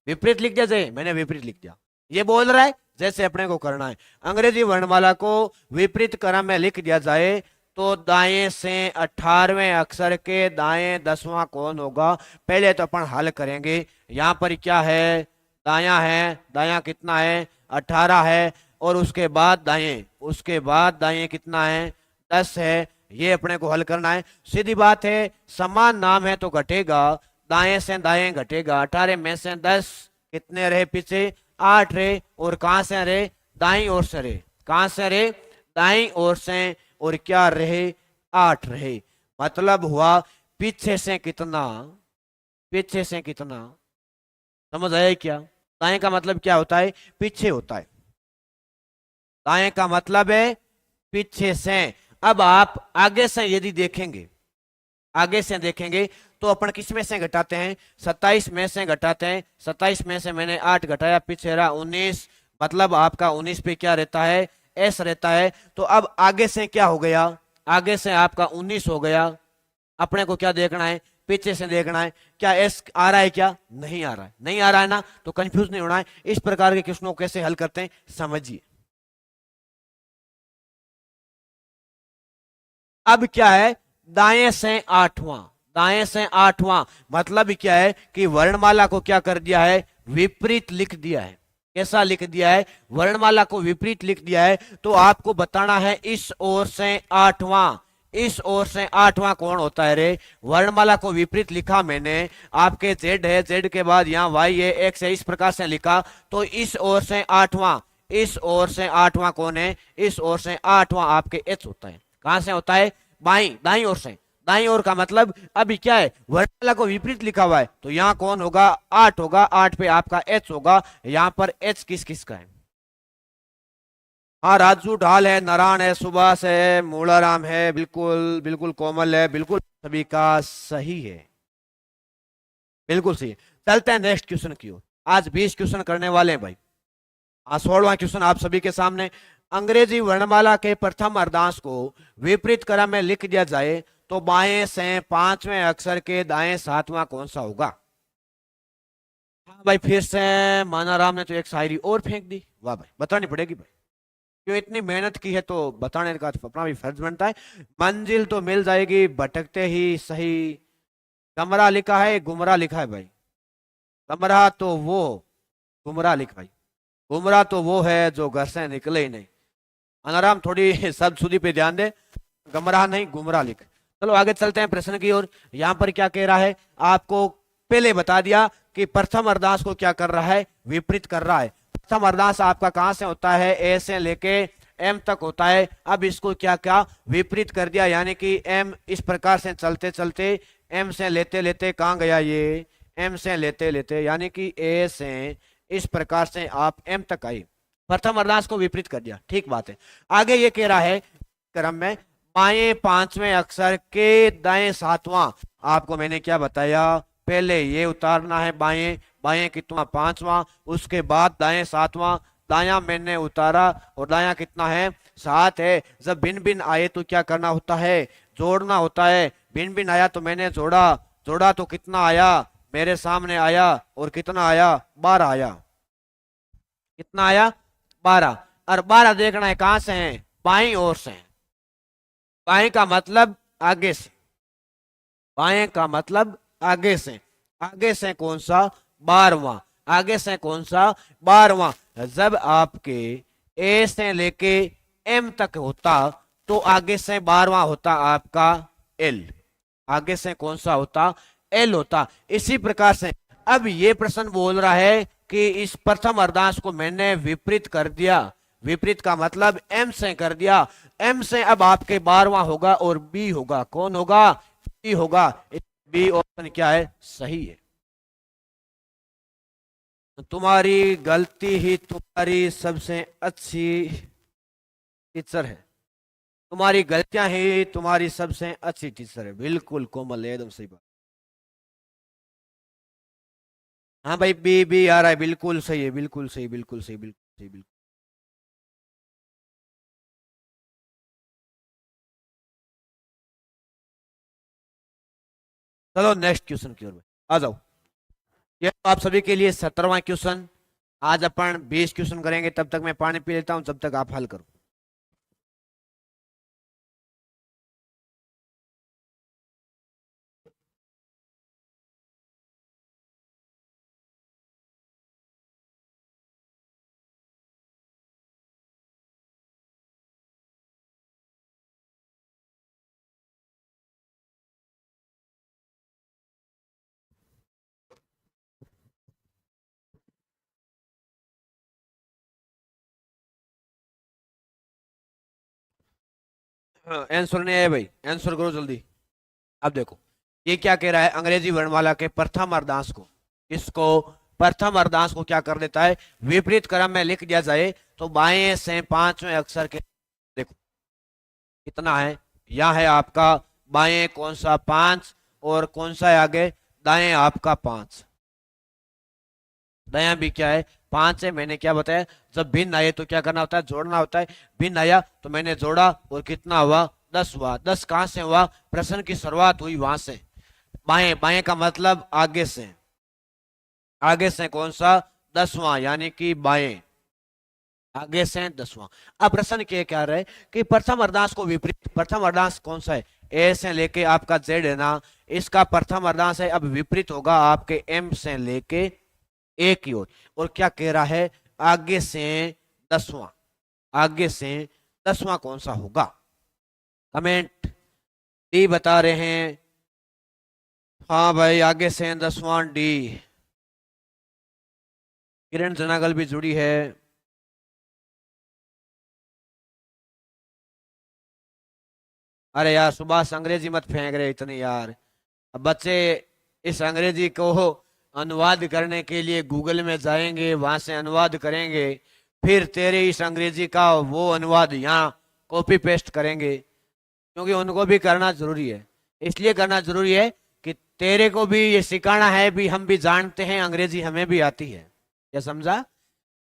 विपरीत लिख दिया जाए, मैंने विपरीत लिख दिया। ये बोल रहा है जैसे अपने को करना है। अंग्रेजी वर्णमाला को विपरीत क्रम में लिख दिया जाए तो दाएं से 18वें अक्षर के दाएं 10वां कौन होगा। पहले तो अपन हल करेंगे। यहां पर क्या है, दाया है, दाया कितना है 18 है, और उसके बाद दाएं, उसके बाद दाएं कितना है 10 है। ये अपने को हल करना है। सीधी बात है, समान नाम है तो घटेगा, दाएं से दाएं घटेगा। 18 में से 10 कितने रहे पीछे 8 रहे, और कहां से रहे दाई ओर से रहे, कहां से रहे दाई ओर से, और क्या रहे 8 रहे। मतलब हुआ पीछे से कितना, पीछे से कितना, समझ आया क्या। दाएं का मतलब क्या होता है, पीछे होता है। दाएं का मतलब है पीछे से। अब आप आगे से यदि देखेंगे, आगे से देखेंगे तो अपन किस में से घटाते हैं, 27 में से घटाते हैं। 27 में से मैंने 8 घटाया, पीछे रहा 19, मतलब आपका 19 पे क्या रहता है एस रहता है। तो अब आगे से क्या हो गया, आगे से आपका 19 हो गया। अपने को क्या देखना है, पीछे से देखना है, क्या एस आ रहा है, क्या नहीं आ रहा है, नहीं आ रहा है ना, तो कंफ्यूज नहीं होना है। इस प्रकार के क्वेश्चनों को कैसे हल करते हैं समझिए। अब क्या है, दाएं से आठवां, दाएं से आठवां मतलब क्या है कि वर्णमाला को क्या कर दिया है, विपरीत लिख दिया है। कैसा लिख दिया है, वर्णमाला को विपरीत लिख दिया है। तो आपको बताना है इस ओर से आठवां, इस ओर से आठवां कौन होता है रे। वर्णमाला को विपरीत लिखा मैंने, आपके जेड है, जेड के बाद यहाँ वाई है, एक्स है, इस प्रकार से लिखा। तो इस ओर से आठवां, इस ओर से आठवां कौन है, इस ओर से आठवां आपके एच होता है। कहां से होता है, बाई दाई ओर से। दाई ओर का मतलब अभी क्या है, वर्णमाला को विपरीत लिखा हुआ है, तो यहां कौन होगा 8 होगा, 8 पे आपका एच होगा। यहां पर एच किस किस का है, हाँ राजू ढाल है, नारायण है, सुभाष है, मूलाराम है, बिल्कुल बिल्कुल कोमल है, बिल्कुल सभी का सही है, बिल्कुल सही। चलते हैं नेक्स्ट क्वेश्चन की ओर। आज 20 क्वेश्चन करने वाले हैं भाई। आज 16वां क्वेश्चन आप सभी के सामने। अंग्रेजी वर्णमाला के प्रथम अर्धांश को विपरीत क्रम में लिख दिया जाए तो बाएं से 5वें अक्षर के दाएं 7वां कौन सा होगा। हाँ भाई, फिर से मानाराम ने तो एक शायरी और फेंक दी, वाह भाई, बतानी पड़ेगी भाई, क्यों इतनी मेहनत की है तो बताने का तो अपना भी फर्ज बनता है। मंजिल तो मिल जाएगी भटकते ही सही, कमरा लिखा है गुमराह लिखा है भाई, कमरा तो वो, गुमराह लिख भाई, गुमराह तो वो है जो घर से निकले ही नहीं। अनाराम थोड़ी शब्द सुधी पे ध्यान दे, गमराह नहीं गुमराह लिख। चलो आगे चलते हैं प्रश्न की ओर। यहाँ पर क्या कह रहा है, आपको पहले बता दिया कि प्रथम अर्धांश को क्या कर रहा है, विपरीत कर रहा है। प्रथम अर्धांश आपका कहां से होता है, ए से लेके एम तक होता है। अब इसको क्या क्या विपरीत कर दिया, यानी कि एम इस प्रकार से चलते चलते एम से लेते लेते कहां गया, ये एम से लेते लेते यानी कि ए से इस प्रकार से आप एम तक आई। प्रथम अर्धांश को विपरीत कर दिया, ठीक बात है। आगे ये कह रहा है क्रम में बाएं 5वें अक्षर के दाएं 7वां। आपको मैंने क्या बताया, पहले ये उतारना है बाएं, बाएं कितना 5वां, उसके बाद दाएं 7वां, दाया मैंने उतारा और दाया कितना है 7 है। जब भिन्न भिन्न आए तो क्या करना होता है, जोड़ना होता है। भिन्न भिन्न आया तो मैंने जोड़ा, जोड़ा तो कितना आया मेरे सामने आया, और कितना आया 12 आया, कितना आया 12। और 12 देखना है कहां से है, बाई ओर से। बाएं का मतलब आगे से, बाएं का मतलब आगे से, आगे से कौन सा 12वां, आगे से कौन सा 12वां। जब आपके ए से लेके एम तक होता तो आगे से 12वां होता आपका एल, आगे से कौन सा होता एल होता। इसी प्रकार से अब ये प्रश्न बोल रहा है कि इस प्रथम अर्धांश को मैंने विपरीत कर दिया। विपरीत का मतलब एम से कर दिया, एम से अब आपके 12वां होगा और बी होगा, कौन होगा बी होगा। बी ऑप्शन क्या है, सही है। तुम्हारी गलती ही तुम्हारी सबसे अच्छी टीचर है, तुम्हारी गलतियां ही तुम्हारी सबसे अच्छी टीचर है, बिल्कुल कोमल एकदम सही बात। हाँ भाई, बी बी आ रहा है, बिल्कुल सही है, बिल्कुल सही, बिल्कुल सही, बिल्कुल सही, बिल्कुल। चलो नेक्स्ट क्वेश्चन की ओर आ जाओ। ये तो आप सभी के लिए 17वां क्वेश्चन। आज अपन 20 क्वेश्चन करेंगे, तब तक मैं पानी पी लेता हूं, जब तक आप हल करो। आंसर नहीं आया भाई, आंसर करो जल्दी। अब देखो ये क्या कह रहा है, अंग्रेजी वर्णमाला के प्रथम अर्धांश को, इसको प्रथम अर्धांश को क्या कर देता है, विपरीत क्रम में लिख दिया जाए तो बाएं से पांचवें अक्षर के, देखो कितना है, यह है आपका बाएं कौन सा 5, और कौन सा है आगे, दाएं आपका 5, दाया भी क्या है 5 है। मैंने क्या बताया, जब भिन्न आए तो क्या करना होता है, जोड़ना होता है। भिन्न आया तो मैंने जोड़ा और कितना हुआ, 10 हुआ। 10 कहां से हुआ, प्रश्न की शुरुआत हुई वहां से, बाएं, बाएं का मतलब आगे से, आगे से कौन सा, 10वां, यानी कि बाएं, आगे से 10वां। अब प्रश्न के क्या रहे कि प्रथम अर्धांश को विपरीत, प्रथम अर्धांश कौन सा है, ए से लेके आपका जेड है ना, इसका प्रथम अर्धांश है, अब विपरीत होगा आपके एम से लेके ए की ओर। और क्या कह रहा है, आगे से 10वां, आगे से 10वां कौन सा होगा, कमेंट डी बता रहे हैं। हाँ भाई, आगे से 10वां डी। किरण जनागल भी जुड़ी है। अरे यार सुभाष, अंग्रेजी मत फेंक रहे इतनी यार। अब बच्चे इस अंग्रेजी को अनुवाद करने के लिए गूगल में जाएंगे, वहां से अनुवाद करेंगे, फिर तेरे इस अंग्रेजी का वो अनुवाद यहाँ कॉपी पेस्ट करेंगे, क्योंकि उनको भी करना जरूरी है। इसलिए करना जरूरी है कि तेरे को भी ये सिखाना है, भी हम भी जानते हैं अंग्रेजी हमें भी आती है, क्या समझा।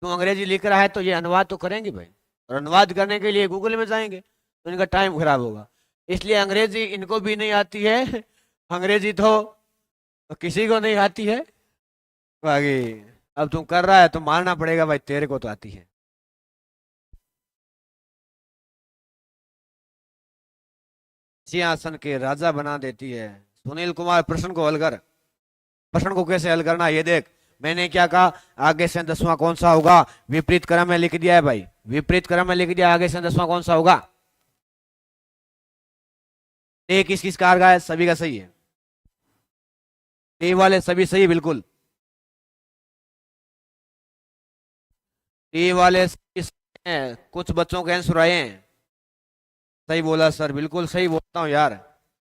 तू अंग्रेजी लिख रहा है तो ये अनुवाद तो करेंगे भाई, और अनुवाद करने के लिए गूगल में जाएंगे तो इनका टाइम खराब होगा। इसलिए अंग्रेजी इनको भी नहीं आती है, अंग्रेजी तो किसी को नहीं आती है बाकी। अब तुम कर रहा है तो मानना पड़ेगा भाई, तेरे को तो आती है। सिंहासन के राजा बना देती है। सुनील कुमार, प्रश्न को हल कर, प्रश्न को कैसे हल करना ये देख। मैंने क्या कहा, आगे से 10वां कौन सा होगा, विपरीत क्रम में लिख दिया है भाई, विपरीत क्रम में लिख दिया, आगे से 10वां कौन सा होगा। ए किस किस कार का है, सभी का सही है, ए वाले सभी सही बिल्कुल, ए वाले सभी सही हैं। कुछ बच्चों के आंसर आए हैं, सही बोला सर, बिल्कुल सही बोलता हूँ यार।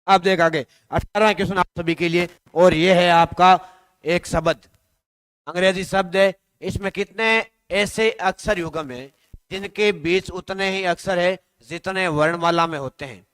अब देख आगे 18वां क्वेश्चन आप सभी के लिए, और ये है आपका एक शब्द, अंग्रेजी शब्द है। इसमें कितने ऐसे अक्षर युग्म है जिनके बीच उतने ही अक्षर है जितने वर्णमाला में होते हैं।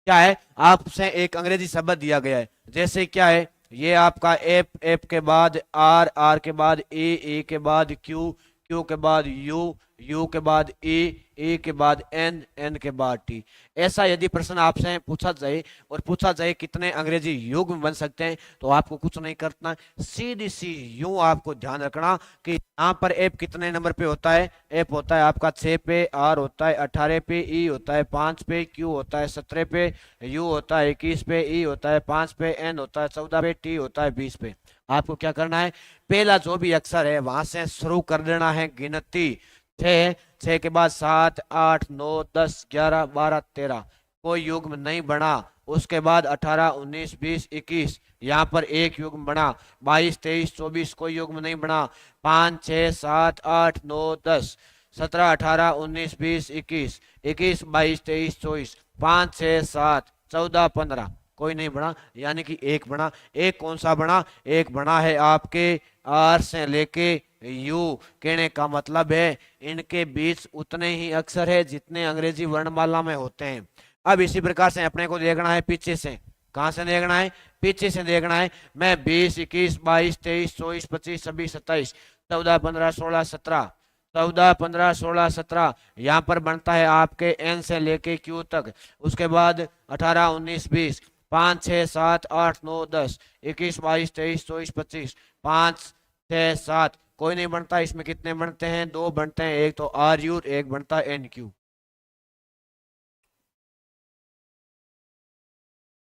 क्या है, आपसे एक अंग्रेजी शब्द दिया गया है, जैसे क्या है, ये आपका एफ, एफ के बाद आर, आर के बाद ए के बाद क्यू, क्यू के बाद यू, यू के बाद ए के बाद एन, एन के बाद टी। ऐसा यदि प्रश्न आपसे पूछा जाए, और पूछा जाए कितने अंग्रेजी युग्म बन सकते हैं, तो आपको कुछ नहीं करना, सीधी सी यूं आपको ध्यान रखना कि यहाँ पर एफ कितने नंबर पे होता है, एफ होता है आपका 6 पे, आर होता है 18 पे, ई होता है 5 पे, क्यू होता है 17 पे, यू होता है 21 पे, ई होता है 5 पे, एन होता है 14 पे, टी होता है 20 पे। आपको क्या करना है, पहला जो भी अक्षर है वहां से शुरू कर देना है गिनती। 6, 6 के बाद 7, 8, 9, 10, 11, 12, 13, कोई युग्म नहीं बना। उसके बाद 18, 19, 20, 21, यहाँ पर एक युग्म बना। 22, 23, 24, कोई युग्म नहीं बना। 5, 6, 7, 8, 9, 10, 17, 18, 19, 20, 21, 21, 22, 23, 24, 5, 6, 7, 14, 15, कोई नहीं बना, यानी कि एक बना। एक कौन सा बना, एक बना है आपके आर से लेके यू। कहने का मतलब है इनके बीच उतने ही अक्षर है जितने अंग्रेजी वर्णमाला में होते हैं। अब इसी प्रकार से अपने को देखना है पीछे से, कहां से देखना है, पीछे से देखना है। मैं 20, 21, 22, 23, 24, 25, 26, 27, 14, 15, 16, 17, 14, 15, 16, 17, यहाँ पर बनता है आपके एन से लेके क्यू तक। उसके बाद 18, 19, 20, 5 6 7 8 9 10 21 22 23 24 25 5 6 7 कोई नहीं बनता। इसमें कितने बनते हैं? 2 बनते हैं। एक तो आर यू, एक बनता है एन क्यू।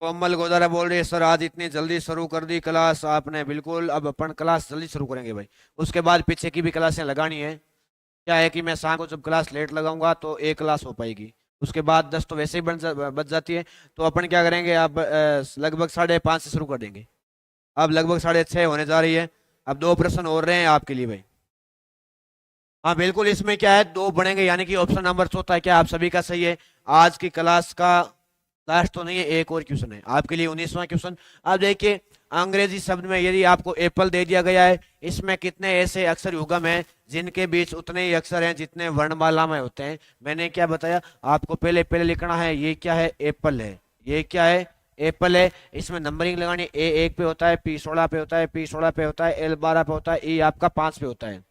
कोमल गोदारा बोल रही है सर आज इतनी जल्दी शुरू कर दी क्लास आपने। बिल्कुल, अब अपन क्लास जल्दी शुरू करेंगे भाई। उसके बाद पीछे की भी क्लासें लगानी है। क्या है कि मैं शाम को जब क्लास लेट लगाऊंगा तो एक क्लास हो पाएगी, उसके बाद 10 तो वैसे ही बच जाती है। तो अपन क्या करेंगे, अब लगभग 5:30 से शुरू कर देंगे। अब लगभग 6:30 होने जा रही है। अब 2 प्रश्न और रहे हैं आपके लिए भाई। हाँ बिल्कुल, इसमें क्या है, 2 बढ़ेंगे, यानी कि ऑप्शन नंबर चौथा है क्या आप सभी का सही है। आज की क्लास का लास्ट तो नहीं है, एक और क्वेश्चन है आपके लिए, 19वां क्वेश्चन। अब देखिए, अंग्रेजी शब्द में यदि आपको एप्पल दे दिया गया है, इसमें कितने ऐसे अक्षर युग्म हैं जिनके बीच उतने ही अक्षर हैं जितने वर्णमाला में होते हैं। मैंने क्या बताया आपको, पहले पहले लिखना है ये क्या है, एप्पल है। ये क्या है, एप्पल है। इसमें नंबरिंग लगानी, ए 1 पे होता है, पी 16 पे होता है, पी 16 पे होता है, एल 12 पे होता है, ई आपका 5 पे होता है।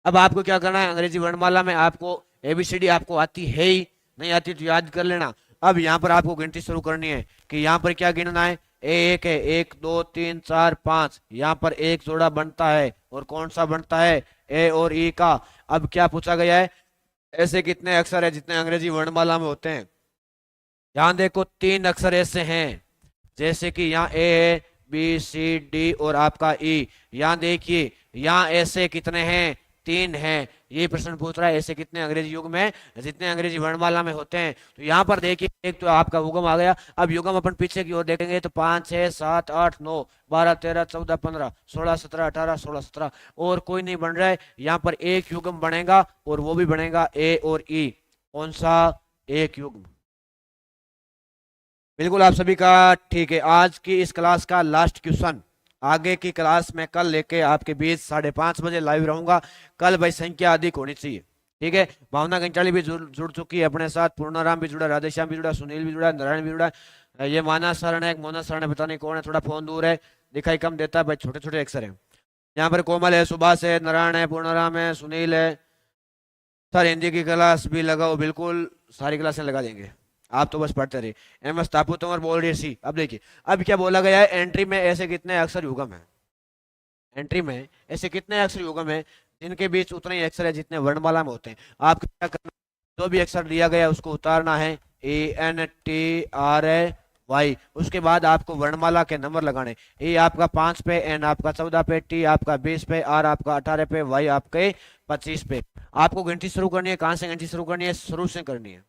अब आपको क्या करना है, अंग्रेजी वर्णमाला में आपको एबीसीडी आपको आती है ही, नहीं आती तो याद कर लेना। अब यहाँ पर आपको गिनती शुरू करनी है कि यहाँ पर क्या गिनना है। ए 1 है, 1 2 3 4 5, यहाँ पर एक जोड़ा बनता है, और कौन सा बनता है, ए और ई का। अब क्या पूछा गया है, ऐसे कितने अक्षर है जितने अंग्रेजी वर्णमाला में होते हैं। यहाँ देखो 3 अक्षर ऐसे हैं, जैसे कि यहाँ ए है, बी सी डी और आपका ई। यहाँ देखिए, यहाँ ऐसे कितने हैं, 3 हैं। ये प्रश्न पूछ रहा है ऐसे कितने अंग्रेजी युग में जितने अंग्रेजी वर्णमाला में होते हैं। तो यहाँ पर देखिए, एक तो आपका युग्म आ गया। अब युग्म अपन पीछे की ओर देखेंगे तो 5 6 7 8 9 12 13 14 15 16 17 18 16 17, और कोई नहीं बन रहा है। यहाँ पर एक युग्म बनेगा, और वो भी बनेगा ए और ई। कौन सा, एक युग्म। बिल्कुल आप सभी का ठीक है। आज की इस क्लास का लास्ट क्वेश्चन, आगे की क्लास में कल लेके आपके बीच 5:30 बजे लाइव रहूंगा। कल भाई संख्या अधिक होनी चाहिए, ठीक है। भावना कंचाली भी जुड़ चुकी है अपने साथ, पूर्णाराम भी जुड़ा, राधेश्याम भी जुड़ा, सुनील भी जुड़ा, नारायण भी जुड़ा। ये माना शरण है, मोना शरण है, पता नहीं कौन है, थोड़ा फोन दूर है, दिखाई कम देता है भाई, छोटे छोटे अक्षर है। यहाँ पर कोमल है, सुभाष है, नारायण है, पूर्णाराम है, सुनील है। सर हिंदी की क्लास भी लगाओ, बिल्कुल सारी क्लासें लगा देंगे, आप तो बस पढ़ते रहिए। एम एस तापू तोमर बोल रही सी। अब देखिए, अब क्या बोला गया है, एंट्री में ऐसे कितने अक्षर युग्म है, एंट्री में ऐसे कितने अक्षर युग्म है जिनके बीच उतने ही अक्षर है जितने वर्णमाला में होते हैं। आपको क्या करना, जो भी अक्षर दिया गया है उसको उतारना है, A N T R A Y. उसके बाद आपको वर्णमाला के नंबर लगाने, ए आपका 5 पे, एन आपका 14 पे, टी आपका 20 पे, आर आपका 18 पे, वाई आपके 25 पे। आपको गिनती शुरू करनी है, कहाँ से गिनती शुरू करनी है, शुरू से करनी है।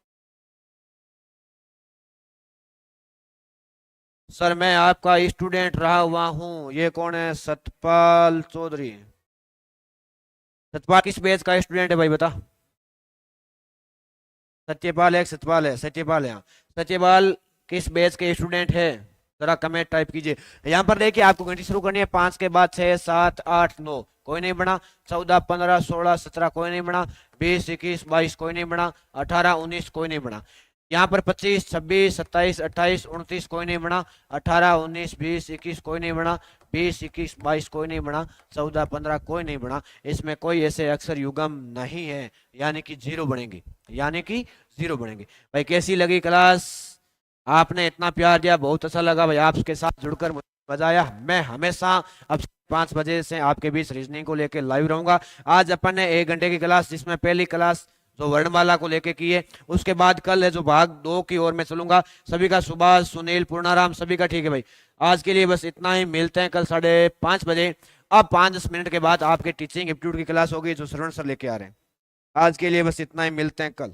सर मैं आपका स्टूडेंट रहा हुआ हूँ। ये कौन है, सतपाल चौधरी। सतपाल किस बैच का स्टूडेंट है भाई बता। सत्यपाल है, सतपाल है, सत्यपाल है। हाँ। सत्यपाल किस बैच के स्टूडेंट है, जरा कमेंट टाइप कीजिए। यहाँ पर देखिए, आपको गिनती शुरू करनी है, 5 के बाद 6 7 8 9, कोई नहीं बना। 14 15 16 17, कोई नहीं बना। 20 21 22, कोई नहीं बना। 18 19, कोई नहीं बना। यहाँ पर 25 26 27 28 29, कोई नहीं बना। 18 19 20 21, कोई नहीं बना। 20 21 22, कोई नहीं बना। 14 15, कोई नहीं बना। इसमें कोई ऐसे अक्षर युग्म नहीं है, यानी कि 0 बनेंगे, यानी कि 0 बनेंगे। भाई कैसी लगी क्लास, आपने इतना प्यार दिया, बहुत अच्छा लगा भाई, आपके साथ जुड़कर मुझे मजा आया। मैं हमेशा अब 5 बजे से आपके बीच रीजनिंग को लेकर लाइव रहूंगा। आज अपन ने 1 घंटे की क्लास, जिसमें पहली क्लास जो वर्णमाला को लेके की है, उसके बाद कल है जो भाग 2 की ओर मैं चलूंगा। सभी का, सुभाष सुनील पूर्णाराम सभी का ठीक है भाई। आज के लिए बस इतना ही, मिलते हैं कल 5:30 बजे। अब 5-10 मिनट के बाद आपके टीचिंग एप्टीट्यूड की क्लास होगी जो श्रवण सर लेके आ रहे हैं। आज के लिए बस इतना ही, मिलते हैं कल।